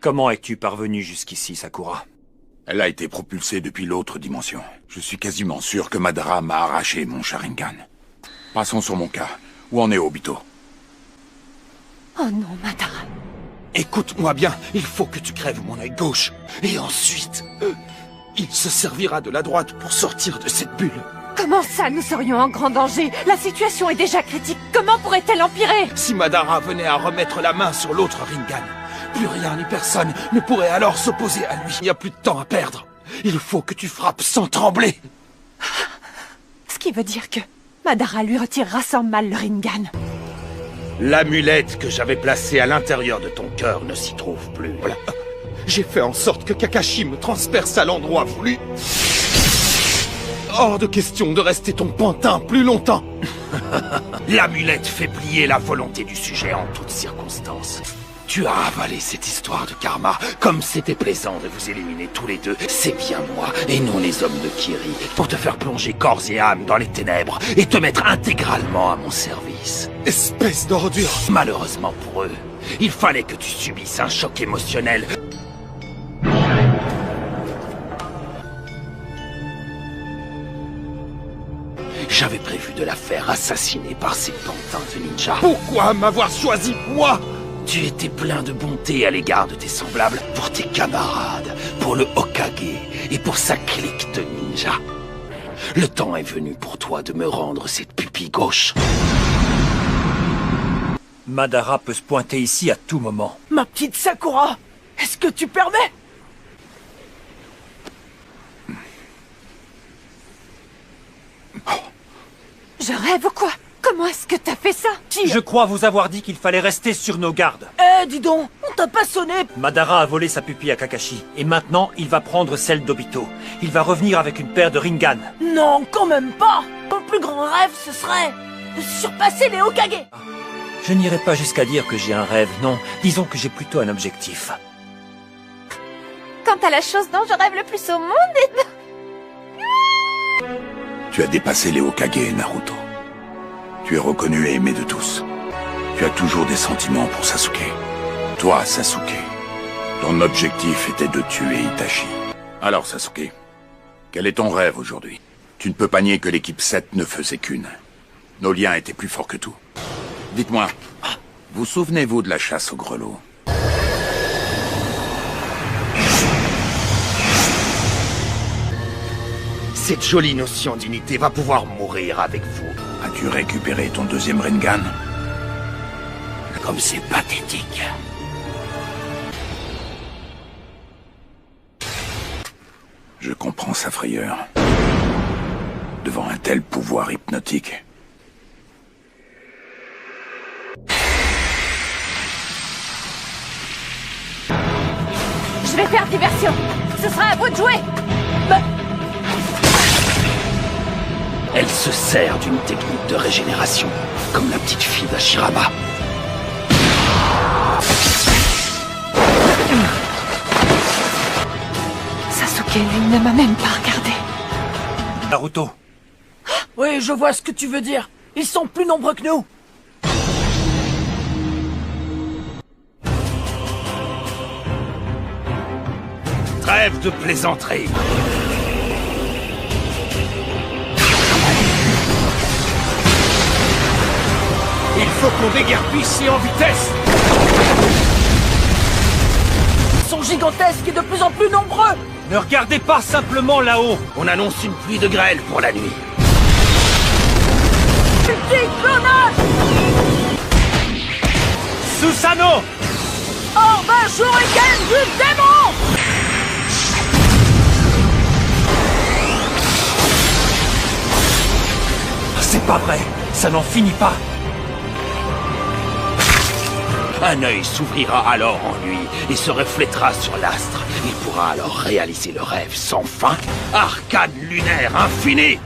Comment es-tu parvenu jusqu'ici, Sakura? Elle a été propulsée depuis l'autre dimension. Je suis quasiment sûr que Madara m'a arraché mon Sharingan. Passons sur mon cas. Où en est Obito? Oh non, Madara. Écoute-moi bien, il faut que tu crèves mon œil gauche. Et ensuite, il se servira de la droite pour sortir de cette bulle. Comment ça, nous serions en grand danger? La situation est déjà critique. Comment pourrait-elle empirer? Si Madara venait à remettre la main sur l'autre Rinnegan, plus rien ni personne ne pourrait alors s'opposer à lui. Il n'y a plus de temps à perdre. Il faut que tu frappes sans trembler. Ce qui veut dire que Madara lui retirera sans mal le Rinnegan. L'amulette que j'avais placée à l'intérieur de ton cœur ne s'y trouve plus. Voilà. J'ai fait en sorte que Kakashi me transperce à l'endroit voulu. Hors de question de rester ton pantin plus longtemps. L'amulette fait plier la volonté du sujet en toutes circonstances. Tu as avalé cette histoire de karma. Comme c'était plaisant de vous éliminer tous les deux, c'est bien moi, et non les hommes de Kiri, pour te faire plonger corps et âme dans les ténèbres, et te mettre intégralement à mon service. Espèce d'ordure. Malheureusement pour eux, il fallait que tu subisses un choc émotionnel. J'avais prévu de la faire assassiner par ces pantins de ninja. Pourquoi m'avoir choisi, moi? Tu étais plein de bonté à l'égard de tes semblables, pour tes camarades, pour le Hokage et pour sa clique de ninja. Le temps est venu pour toi de me rendre cette pupille gauche. Madara peut se pointer ici à tout moment. Ma petite Sakura, est-ce que tu permets? Je rêve ou quoi? Comment est-ce que t'as fait ça? Je crois vous avoir dit qu'il fallait rester sur nos gardes. Eh, dis donc, on t'a pas sonné. Madara a volé sa pupille à Kakashi, et maintenant il va prendre celle d'Obito. Il va revenir avec une paire de Rinnegan. Non, quand même pas. Mon plus grand rêve, ce serait de surpasser les Hokage. Je n'irai pas jusqu'à dire que j'ai un rêve, non. Disons que j'ai plutôt un objectif. Quant à la chose dont je rêve le plus au monde Tu as dépassé les Hokage, Naruto. Tu es reconnu et aimé de tous. Tu as toujours des sentiments pour Sasuke. Toi, Sasuke, ton objectif était de tuer Itachi. Alors, Sasuke, quel est ton rêve aujourd'hui? Tu ne peux pas nier que l'équipe 7 ne faisait qu'une. Nos liens étaient plus forts que tout. Dites-moi, vous souvenez-vous de la chasse au grelot? Cette jolie notion d'unité va pouvoir mourir avec vous. As-tu récupéré ton deuxième Rinnegan? Comme c'est pathétique. Je comprends sa frayeur. Devant un tel pouvoir hypnotique. Je vais faire diversion. Ce sera à vous de jouer. Elle se sert d'une technique de régénération, comme la petite fille d'Hashirama. Sasuke, lui, ne m'a même pas regardé. Naruto. Oui, je vois ce que tu veux dire. Ils sont plus nombreux que nous. Trêve de plaisanterie. Il faut qu'on déguerpisse et en vitesse. Ils sont gigantesques et de plus en plus nombreux. Ne regardez pas simplement là-haut. On annonce une pluie de grêle pour la nuit. Petit clonage. Susanoo! Orbe Shuriken du démon. C'est pas vrai. Ça n'en finit pas. Un œil s'ouvrira alors en lui et se reflètera sur l'astre. Il pourra alors réaliser le rêve sans fin. Arcane lunaire infini.